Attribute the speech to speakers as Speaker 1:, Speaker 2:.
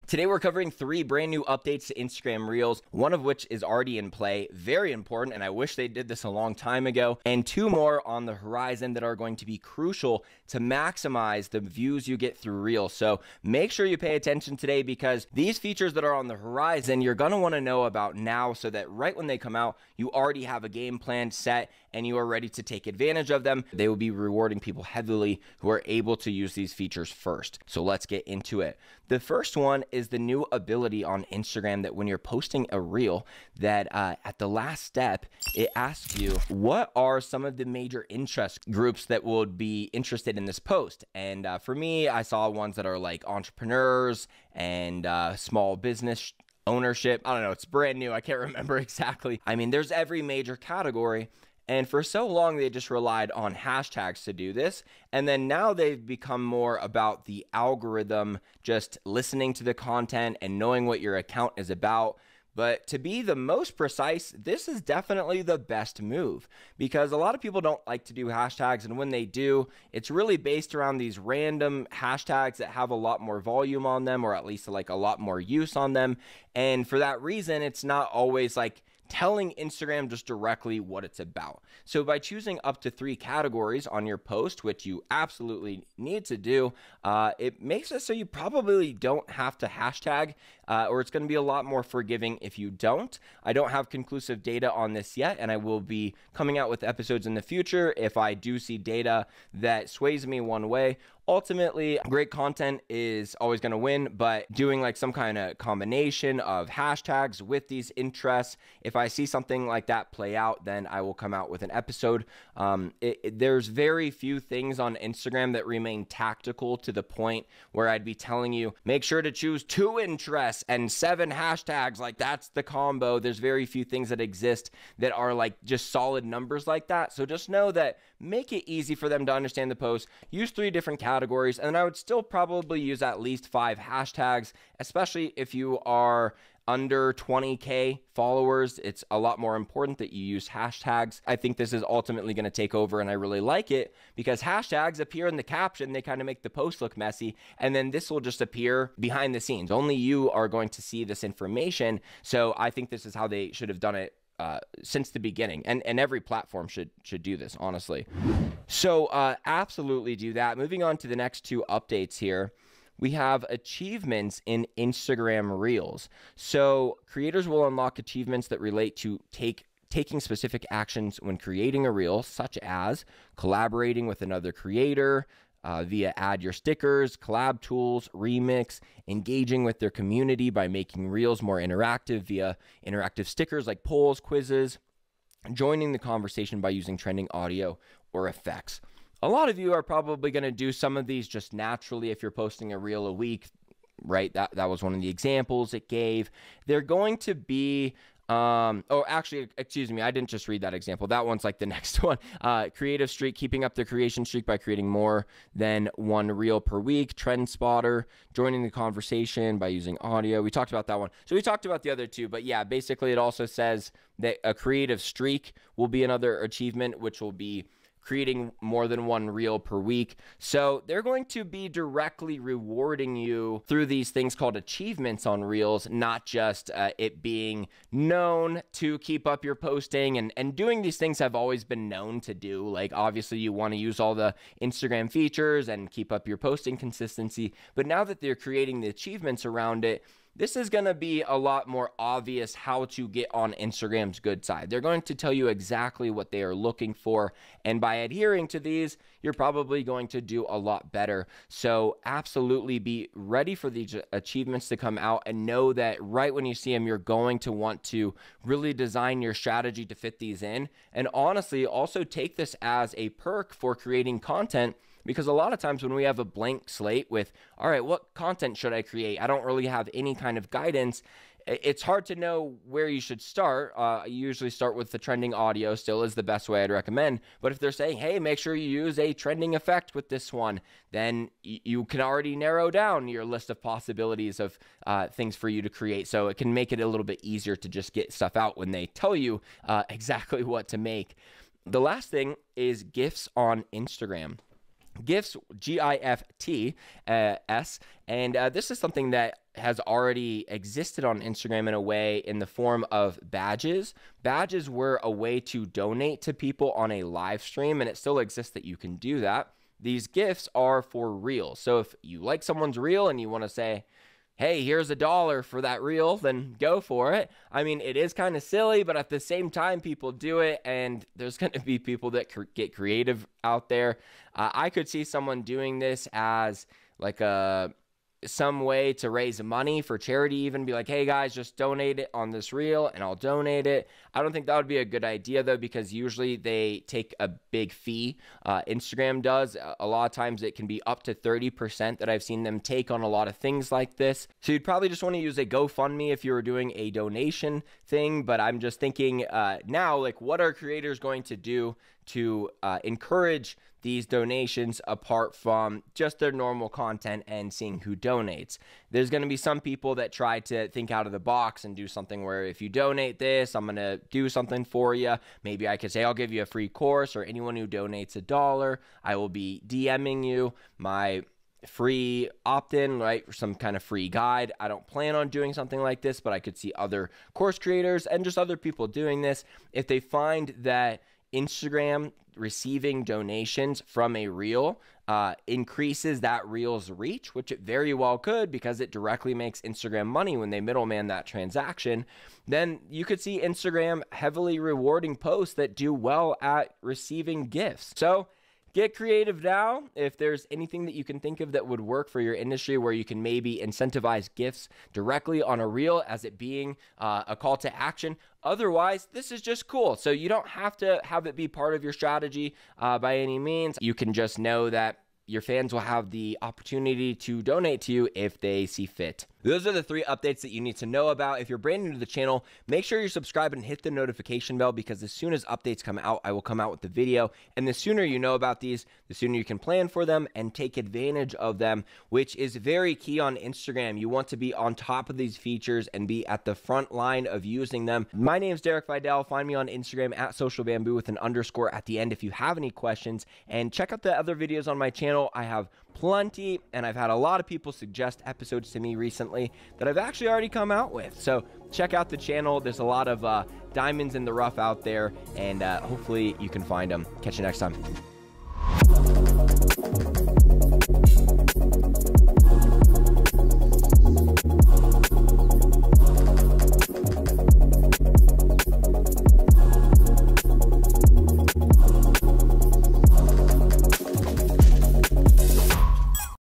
Speaker 1: Today we're covering 3 brand new updates to Instagram Reels, one of which is already in play, very important, and I wish they did this a long time ago, and 2 more on the horizon that are going to be crucial to maximize the views you get through Reels. So make sure you pay attention today because these features that are on the horizon, you're going to want to know about now so that right when they come out, you already have a game plan set and you are ready to take advantage of them. They will be rewarding people heavily who are able to use these features first. So let's get into it. The first one is the new ability on Instagram that when you're posting a reel, that at the last step, it asks you, what are some of the major interest groups that would be interested in this post? And for me, I saw ones that are like entrepreneurs and small business ownership. I don't know, it's brand new. I can't remember exactly. I mean, there's every major category. And for so long, they just relied on hashtags to do this. And then now they've become more about the algorithm, just listening to the content and knowing what your account is about. But to be the most precise, this is definitely the best move because a lot of people don't like to do hashtags. And when they do, it's really based around these random hashtags that have a lot more volume on them, or at least like a lot more use on them. And for that reason, it's not always like telling Instagram just directly what it's about. So by choosing up to 3 categories on your post, which you absolutely need to do, it makes it so you probably don't have to hashtag, or it's going to be a lot more forgiving if you don't. I don't have conclusive data on this yet, and I will be coming out with episodes in the future if I do see data that sways me one way. Ultimately, great content is always going to win, but doing like some kind of combination of hashtags with these interests, if I see something like that play out, then I will come out with an episode. There's very few things on Instagram that remain tactical to the point where I'd be telling you, make sure to choose 2 interests and 7 hashtags. Like that's the combo. There's very few things that exist that are like just solid numbers like that. So just know that make it easy for them to understand the post. Use 3 different categories, and I would still probably use at least 5 hashtags, especially if you are under 20K followers. It's a lot more important that you use hashtags. I think this is ultimately going to take over, and I really like it because hashtags appear in the caption. They kind of make the post look messy, and then this will just appear behind the scenes. Only you are going to see this information. So I think this is how they should have done it since the beginning, and every platform should do this, honestly. So absolutely do that. Moving on to the next 2 updates here. We have achievements in Instagram Reels. So creators will unlock achievements that relate to taking specific actions when creating a reel, such as collaborating with another creator, via add your stickers, collab tools, remix, engaging with their community by making reels more interactive via interactive stickers like polls, quizzes, joining the conversation by using trending audio or effects. A lot of you are probably going to do some of these just naturally if you're posting a reel a week, right? That was one of the examples it gave. They're going to be actually, excuse me, I didn't just read that example. That one's like the next one. Creative streak, keeping up the creation streak by creating more than 1 reel per week. Trend spotter, joining the conversation by using audio. We talked about that one. So we talked about the other 2, but yeah, basically it also says that a creative streak will be another achievement, which will be creating more than 1 reel per week. So they're going to be directly rewarding you through these things called achievements on Reels, not just it being known to keep up your posting. And doing these things have always been known to do. Like obviously you want to use all the Instagram features and keep up your posting consistency. But now that they're creating the achievements around it, this is going to be a lot more obvious how to get on Instagram's good side. They're going to tell you exactly what they are looking for. And by adhering to these, you're probably going to do a lot better. So absolutely be ready for these achievements to come out and know that right when you see them, you're going to want to really design your strategy to fit these in. And honestly, also take this as a perk for creating content. Because a lot of times when we have a blank slate with, all right, what content should I create? I don't really have any kind of guidance. It's hard to know where you should start. I usually start with the trending audio, still is the best way I'd recommend. But if they're saying, hey, make sure you use a trending effect with this one, then you can already narrow down your list of possibilities of things for you to create. So it can make it a little bit easier to just get stuff out when they tell you exactly what to make. The last thing is GIFs on Instagram. GIFs, G-I-F-T-S, and this is something that has already existed on Instagram in a way in the form of badges. Badges were a way to donate to people on a live stream, and it still exists that you can do that. These gifts are for reels. So if you like someone's reel and you want to say, hey, here's $1 for that reel, then go for it. I mean, it is kind of silly, but at the same time, people do it, and there's going to be people that get creative out there. I could see someone doing this as like some way to raise money for charity, even be like, hey guys, just donate it on this reel and I'll donate it. I don't think that would be a good idea though, because usually they take a big fee. Instagram does. A lot of times it can be up to 30% that I've seen them take on a lot of things like this. So you'd probably just want to use a GoFundMe if you were doing a donation thing. But I'm just thinking now, like, what are creators going to do to encourage these donations apart from just their normal content and seeing who donates? There's going to be some people that try to think out of the box and do something where if you donate this, I'm going to do something for you. Maybe I could say I'll give you a free course, or anyone who donates $1, I will be DMing you my free opt-in, right? Some kind of free guide. I don't plan on doing something like this, but I could see other course creators and just other people doing this. If they find that Instagram receiving donations from a reel increases that reel's reach, which it very well could, because it directly makes Instagram money when they middleman that transaction, then you could see Instagram heavily rewarding posts that do well at receiving gifts. So get creative now. If there's anything that you can think of that would work for your industry, where you can maybe incentivize gifts directly on a reel as it being a call to action. Otherwise, this is just cool. So you don't have to have it be part of your strategy by any means. You can just know that your fans will have the opportunity to donate to you if they see fit. Those are the 3 updates that you need to know about. If you're brand new to the channel, make sure you're subscribed and hit the notification bell, because as soon as updates come out, I will come out with the video. And the sooner you know about these, the sooner you can plan for them and take advantage of them, which is very key on Instagram. You want to be on top of these features and be at the front line of using them. My name is Derek Videll. Find me on Instagram at socialbamboo with an underscore at the end if you have any questions. And check out the other videos on my channel. I have plenty, and I've had a lot of people suggest episodes to me recently that I've actually already come out with. So check out the channel. There's a lot of diamonds in the rough out there, and hopefully you can find them. Catch you next time.